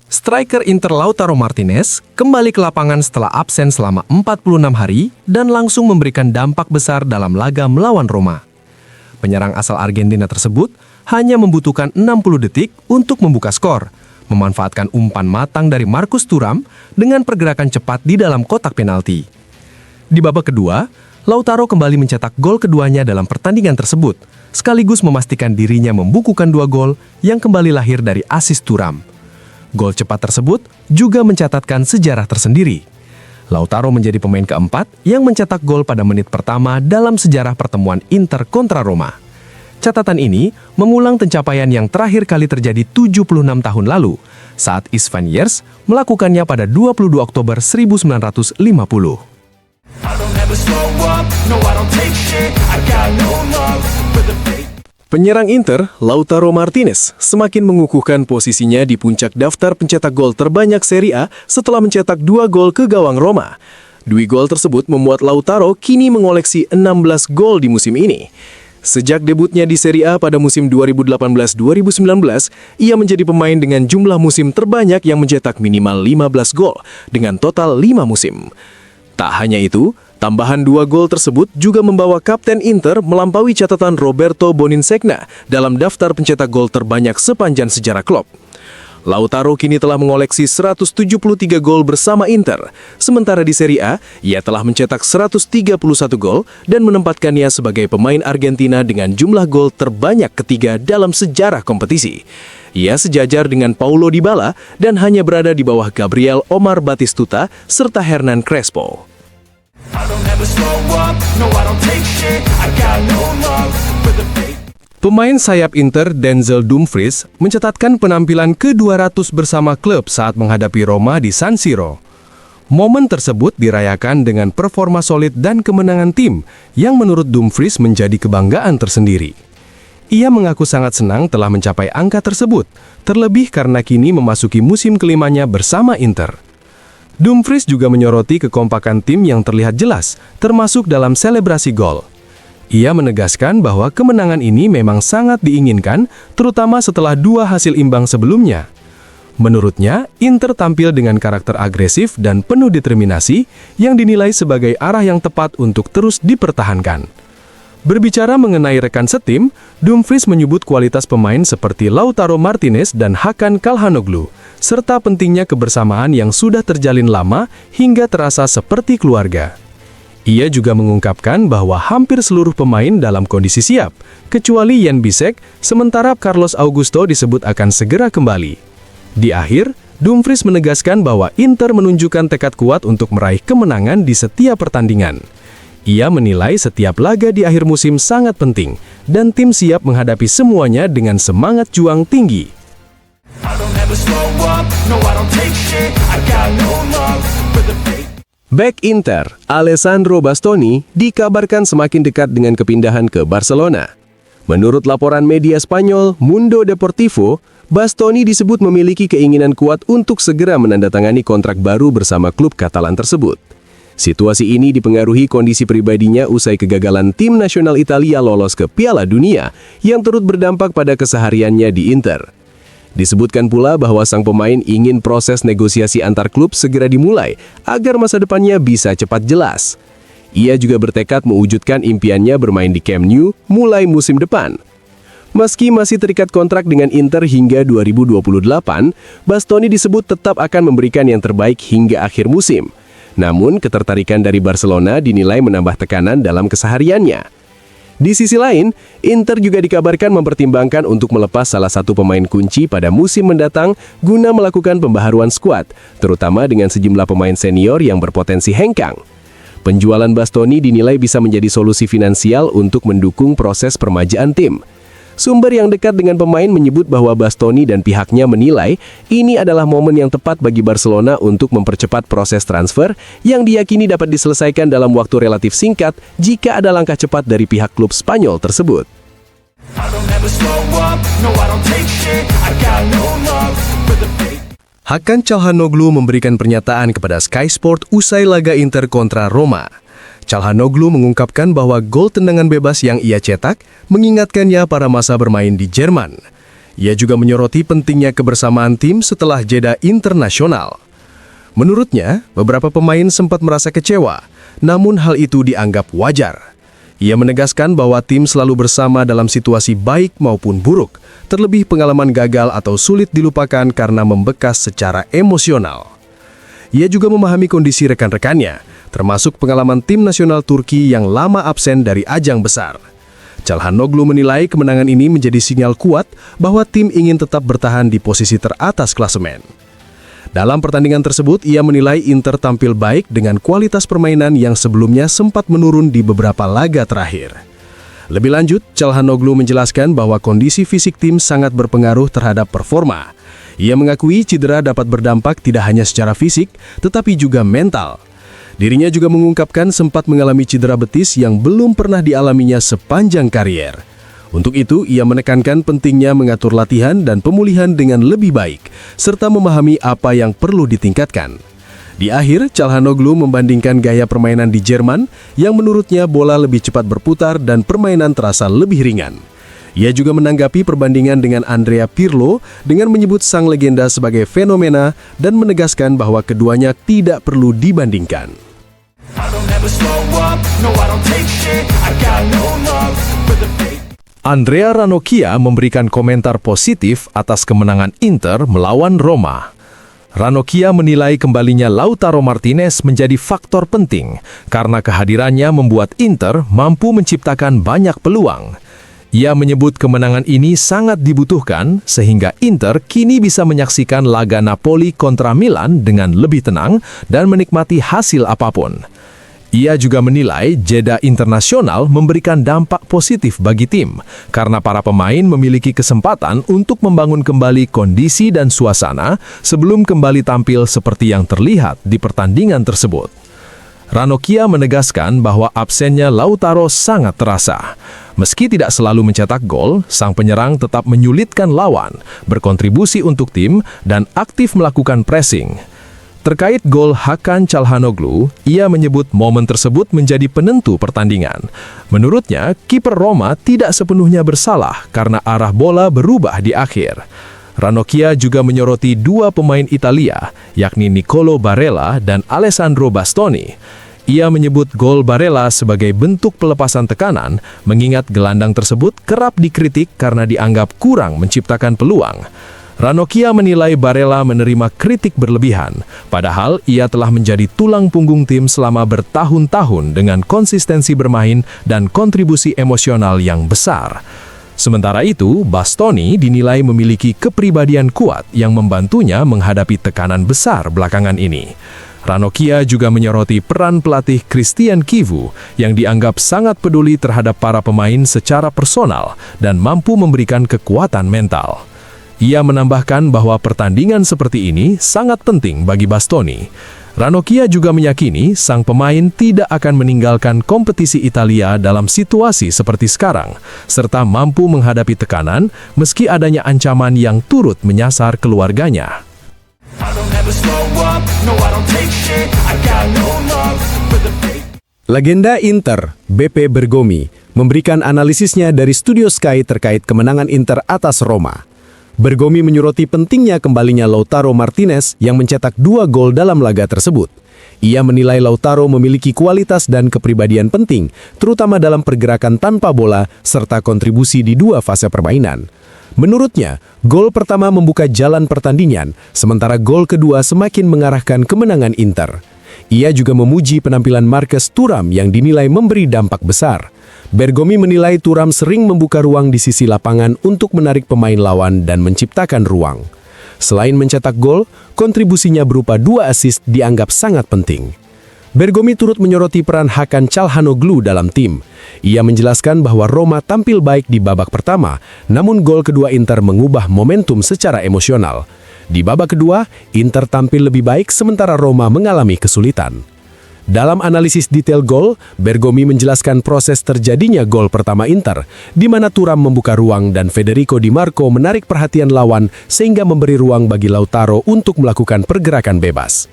Striker Inter Lautaro Martinez kembali ke lapangan setelah absen selama 46 hari dan langsung memberikan dampak besar dalam laga melawan Roma. Penyerang asal Argentina tersebut hanya membutuhkan 60 detik untuk membuka skor, memanfaatkan umpan matang dari Marcus Thuram dengan pergerakan cepat di dalam kotak penalti. Di babak kedua, Lautaro kembali mencetak gol keduanya dalam pertandingan tersebut, sekaligus memastikan dirinya membukukan 2 gol yang kembali lahir dari assist Thuram. Gol cepat tersebut juga mencatatkan sejarah tersendiri. Lautaro menjadi pemain keempat yang mencetak gol pada menit pertama dalam sejarah pertemuan Inter kontra Roma. Catatan ini mengulang pencapaian yang terakhir kali terjadi 76 tahun lalu, saat Istvan Jers melakukannya pada 22 Oktober 1950. Penyerang Inter, Lautaro Martinez, semakin mengukuhkan posisinya di puncak daftar pencetak gol terbanyak Serie A setelah mencetak 2 gol ke gawang Roma. 2 gol tersebut membuat Lautaro kini mengoleksi 16 gol di musim ini. Sejak debutnya di Serie A pada musim 2018-2019, ia menjadi pemain dengan jumlah musim terbanyak yang mencetak minimal 15 gol dengan total 5 musim. Tak hanya itu, tambahan 2 gol tersebut juga membawa Kapten Inter melampaui catatan Roberto Boninsegna dalam daftar pencetak gol terbanyak sepanjang sejarah klub. Lautaro kini telah mengoleksi 173 gol bersama Inter, sementara di Serie A, ia telah mencetak 131 gol dan menempatkannya sebagai pemain Argentina dengan jumlah gol terbanyak ketiga dalam sejarah kompetisi. Ia sejajar dengan Paulo Dybala dan hanya berada di bawah Gabriel Omar Batistuta serta Hernan Crespo. Pemain sayap Inter Denzel Dumfries mencatatkan penampilan ke-200 bersama klub saat menghadapi Roma di San Siro. Momen tersebut dirayakan dengan performa solid dan kemenangan tim yang menurut Dumfries menjadi kebanggaan tersendiri. Ia mengaku sangat senang telah mencapai angka tersebut, terlebih karena kini memasuki musim kelimanya bersama Inter. Dumfries juga menyoroti kekompakan tim yang terlihat jelas, termasuk dalam selebrasi gol. Ia menegaskan bahwa kemenangan ini memang sangat diinginkan, terutama setelah 2 hasil imbang sebelumnya. Menurutnya, Inter tampil dengan karakter agresif dan penuh determinasi yang dinilai sebagai arah yang tepat untuk terus dipertahankan. Berbicara mengenai rekan setim, Dumfries menyebut kualitas pemain seperti Lautaro Martinez dan Hakan Calhanoglu, serta pentingnya kebersamaan yang sudah terjalin lama hingga terasa seperti keluarga. Ia juga mengungkapkan bahwa hampir seluruh pemain dalam kondisi siap, kecuali Jan Bisek, sementara Carlos Augusto disebut akan segera kembali. Di akhir, Dumfries menegaskan bahwa Inter menunjukkan tekad kuat untuk meraih kemenangan di setiap pertandingan. Ia menilai setiap laga di akhir musim sangat penting, dan tim siap menghadapi semuanya dengan semangat juang tinggi. Bek Inter, Alessandro Bastoni, dikabarkan semakin dekat dengan kepindahan ke Barcelona. Menurut laporan media Spanyol Mundo Deportivo, Bastoni disebut memiliki keinginan kuat untuk segera menandatangani kontrak baru bersama klub Katalan tersebut. Situasi ini dipengaruhi kondisi pribadinya usai kegagalan tim nasional Italia lolos ke Piala Dunia yang turut berdampak pada kesehariannya di Inter. Disebutkan pula bahwa sang pemain ingin proses negosiasi antar klub segera dimulai agar masa depannya bisa cepat jelas. Ia juga bertekad mewujudkan impiannya bermain di Camp Nou mulai musim depan. Meski masih terikat kontrak dengan Inter hingga 2028, Bastoni disebut tetap akan memberikan yang terbaik hingga akhir musim. Namun, ketertarikan dari Barcelona dinilai menambah tekanan dalam kesehariannya. Di sisi lain, Inter juga dikabarkan mempertimbangkan untuk melepas salah satu pemain kunci pada musim mendatang guna melakukan pembaharuan skuad, terutama dengan sejumlah pemain senior yang berpotensi hengkang. Penjualan Bastoni dinilai bisa menjadi solusi finansial untuk mendukung proses permajaan tim. Sumber yang dekat dengan pemain menyebut bahwa Bastoni dan pihaknya menilai ini adalah momen yang tepat bagi Barcelona untuk mempercepat proses transfer yang diyakini dapat diselesaikan dalam waktu relatif singkat jika ada langkah cepat dari pihak klub Spanyol tersebut. Hakan Calhanoglu memberikan pernyataan kepada Sky Sport usai laga Inter kontra Roma. Calhanoglu mengungkapkan bahwa gol tendangan bebas yang ia cetak mengingatkannya pada masa bermain di Jerman. Ia juga menyoroti pentingnya kebersamaan tim setelah jeda internasional. Menurutnya, beberapa pemain sempat merasa kecewa, namun hal itu dianggap wajar. Ia menegaskan bahwa tim selalu bersama dalam situasi baik maupun buruk, terlebih pengalaman gagal atau sulit dilupakan karena membekas secara emosional. Ia juga memahami kondisi rekan-rekannya, termasuk pengalaman tim nasional Turki yang lama absen dari ajang besar. Calhanoglu menilai kemenangan ini menjadi sinyal kuat bahwa tim ingin tetap bertahan di posisi teratas klasemen. Dalam pertandingan tersebut, ia menilai Inter tampil baik dengan kualitas permainan yang sebelumnya sempat menurun di beberapa laga terakhir. Lebih lanjut, Calhanoglu menjelaskan bahwa kondisi fisik tim sangat berpengaruh terhadap performa. Ia mengakui cedera dapat berdampak tidak hanya secara fisik, tetapi juga mental. Dirinya juga mengungkapkan sempat mengalami cedera betis yang belum pernah dialaminya sepanjang karier. Untuk itu, ia menekankan pentingnya mengatur latihan dan pemulihan dengan lebih baik, serta memahami apa yang perlu ditingkatkan. Di akhir, Calhanoglu membandingkan gaya permainan di Jerman, yang menurutnya bola lebih cepat berputar dan permainan terasa lebih ringan. Ia juga menanggapi perbandingan dengan Andrea Pirlo dengan menyebut sang legenda sebagai fenomena dan menegaskan bahwa keduanya tidak perlu dibandingkan. Andrea Ranocchia memberikan komentar positif atas kemenangan Inter melawan Roma. Ranocchia menilai kembalinya Lautaro Martinez menjadi faktor penting karena kehadirannya membuat Inter mampu menciptakan banyak peluang. Ia menyebut kemenangan ini sangat dibutuhkan sehingga Inter kini bisa menyaksikan laga Napoli kontra Milan dengan lebih tenang dan menikmati hasil apapun. Ia juga menilai jeda internasional memberikan dampak positif bagi tim, karena para pemain memiliki kesempatan untuk membangun kembali kondisi dan suasana sebelum kembali tampil seperti yang terlihat di pertandingan tersebut. Ranocchia menegaskan bahwa absennya Lautaro sangat terasa. Meski tidak selalu mencetak gol, sang penyerang tetap menyulitkan lawan, berkontribusi untuk tim, dan aktif melakukan pressing. Terkait gol Hakan Calhanoglu, ia menyebut momen tersebut menjadi penentu pertandingan. Menurutnya, kiper Roma tidak sepenuhnya bersalah karena arah bola berubah di akhir. Ranocchia juga menyoroti dua pemain Italia, yakni Nicolo Barella dan Alessandro Bastoni. Ia menyebut gol Barella sebagai bentuk pelepasan tekanan, mengingat gelandang tersebut kerap dikritik karena dianggap kurang menciptakan peluang. Ranocchia menilai Barella menerima kritik berlebihan, padahal ia telah menjadi tulang punggung tim selama bertahun-tahun dengan konsistensi bermain dan kontribusi emosional yang besar. Sementara itu, Bastoni dinilai memiliki kepribadian kuat yang membantunya menghadapi tekanan besar belakangan ini. Ranocchia juga menyoroti peran pelatih Christian Chivu yang dianggap sangat peduli terhadap para pemain secara personal dan mampu memberikan kekuatan mental. Ia menambahkan bahwa pertandingan seperti ini sangat penting bagi Bastoni. Ranocchia juga meyakini sang pemain tidak akan meninggalkan kompetisi Italia dalam situasi seperti sekarang, serta mampu menghadapi tekanan meski adanya ancaman yang turut menyasar keluarganya. Legenda Inter, BP Bergomi, memberikan analisisnya dari Studio Sky terkait kemenangan Inter atas Roma. Bergomi menyoroti pentingnya kembalinya Lautaro Martinez yang mencetak 2 gol dalam laga tersebut. Ia menilai Lautaro memiliki kualitas dan kepribadian penting, terutama dalam pergerakan tanpa bola serta kontribusi di 2 fase permainan. Menurutnya, gol pertama membuka jalan pertandingan, sementara gol kedua semakin mengarahkan kemenangan Inter. Ia juga memuji penampilan Marcus Thuram yang dinilai memberi dampak besar. Bergomi menilai Thuram sering membuka ruang di sisi lapangan untuk menarik pemain lawan dan menciptakan ruang. Selain mencetak gol, kontribusinya berupa 2 assist dianggap sangat penting. Bergomi turut menyoroti peran Hakan Calhanoglu dalam tim. Ia menjelaskan bahwa Roma tampil baik di babak pertama, namun gol kedua Inter mengubah momentum secara emosional. Di babak kedua, Inter tampil lebih baik sementara Roma mengalami kesulitan. Dalam analisis detail gol, Bergomi menjelaskan proses terjadinya gol pertama Inter, di mana Thuram membuka ruang dan Federico Di Marco menarik perhatian lawan sehingga memberi ruang bagi Lautaro untuk melakukan pergerakan bebas.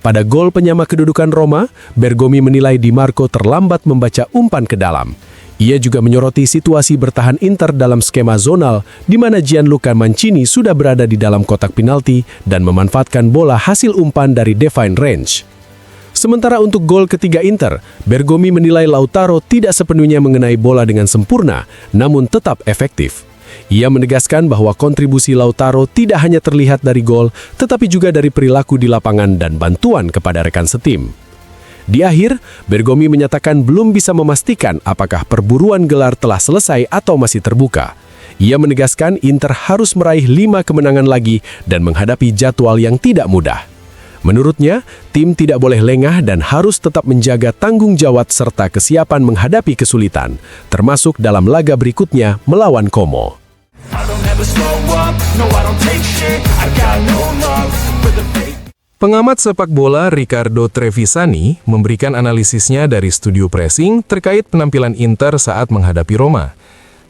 Pada gol penyama kedudukan Roma, Bergomi menilai Di Marco terlambat membaca umpan ke dalam. Ia juga menyoroti situasi bertahan Inter dalam skema zonal, di mana Gianluca Mancini sudah berada di dalam kotak penalti dan memanfaatkan bola hasil umpan dari defined range. Sementara untuk gol ketiga Inter, Bergomi menilai Lautaro tidak sepenuhnya mengenai bola dengan sempurna, namun tetap efektif. Ia menegaskan bahwa kontribusi Lautaro tidak hanya terlihat dari gol, tetapi juga dari perilaku di lapangan dan bantuan kepada rekan setim. Di akhir, Bergomi menyatakan belum bisa memastikan apakah perburuan gelar telah selesai atau masih terbuka. Ia menegaskan Inter harus meraih 5 kemenangan lagi dan menghadapi jadwal yang tidak mudah. Menurutnya, tim tidak boleh lengah dan harus tetap menjaga tanggung jawab serta kesiapan menghadapi kesulitan, termasuk dalam laga berikutnya melawan Como. Pengamat sepak bola Riccardo Trevisani memberikan analisisnya dari studio pressing terkait penampilan Inter saat menghadapi Roma.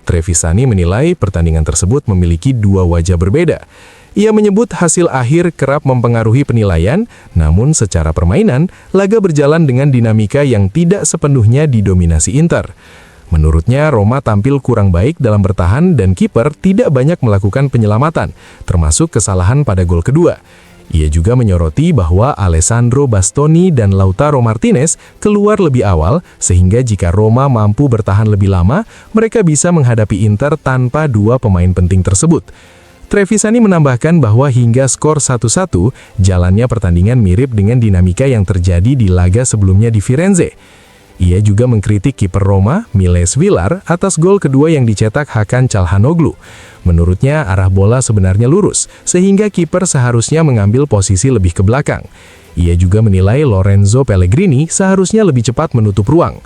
Trevisani menilai pertandingan tersebut memiliki dua wajah berbeda. Ia menyebut hasil akhir kerap mempengaruhi penilaian, namun secara permainan, laga berjalan dengan dinamika yang tidak sepenuhnya didominasi Inter. Menurutnya, Roma tampil kurang baik dalam bertahan dan kiper tidak banyak melakukan penyelamatan, termasuk kesalahan pada gol kedua. Ia juga menyoroti bahwa Alessandro Bastoni dan Lautaro Martinez keluar lebih awal, sehingga jika Roma mampu bertahan lebih lama, mereka bisa menghadapi Inter tanpa dua pemain penting tersebut. Trevisani menambahkan bahwa hingga skor 1-1, jalannya pertandingan mirip dengan dinamika yang terjadi di laga sebelumnya di Firenze. Ia juga mengkritik kiper Roma, Miles Villar, atas gol kedua yang dicetak Hakan Çalhanoğlu. Menurutnya, arah bola sebenarnya lurus, sehingga kiper seharusnya mengambil posisi lebih ke belakang. Ia juga menilai Lorenzo Pellegrini seharusnya lebih cepat menutup ruang.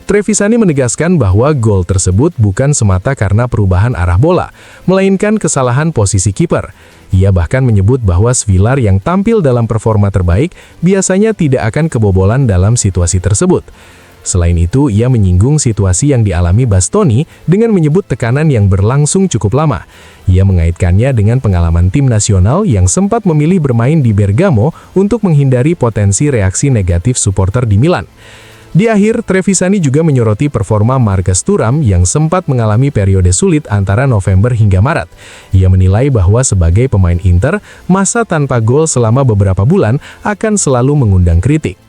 Trevisani menegaskan bahwa gol tersebut bukan semata karena perubahan arah bola, melainkan kesalahan posisi kiper. Ia bahkan menyebut bahwa Villar yang tampil dalam performa terbaik biasanya tidak akan kebobolan dalam situasi tersebut. Selain itu, ia menyinggung situasi yang dialami Bastoni dengan menyebut tekanan yang berlangsung cukup lama. Ia mengaitkannya dengan pengalaman tim nasional yang sempat memilih bermain di Bergamo untuk menghindari potensi reaksi negatif supporter di Milan. Di akhir, Trevisani juga menyoroti performa Marcus Thuram yang sempat mengalami periode sulit antara November hingga Maret. Ia menilai bahwa sebagai pemain Inter, masa tanpa gol selama beberapa bulan akan selalu mengundang kritik.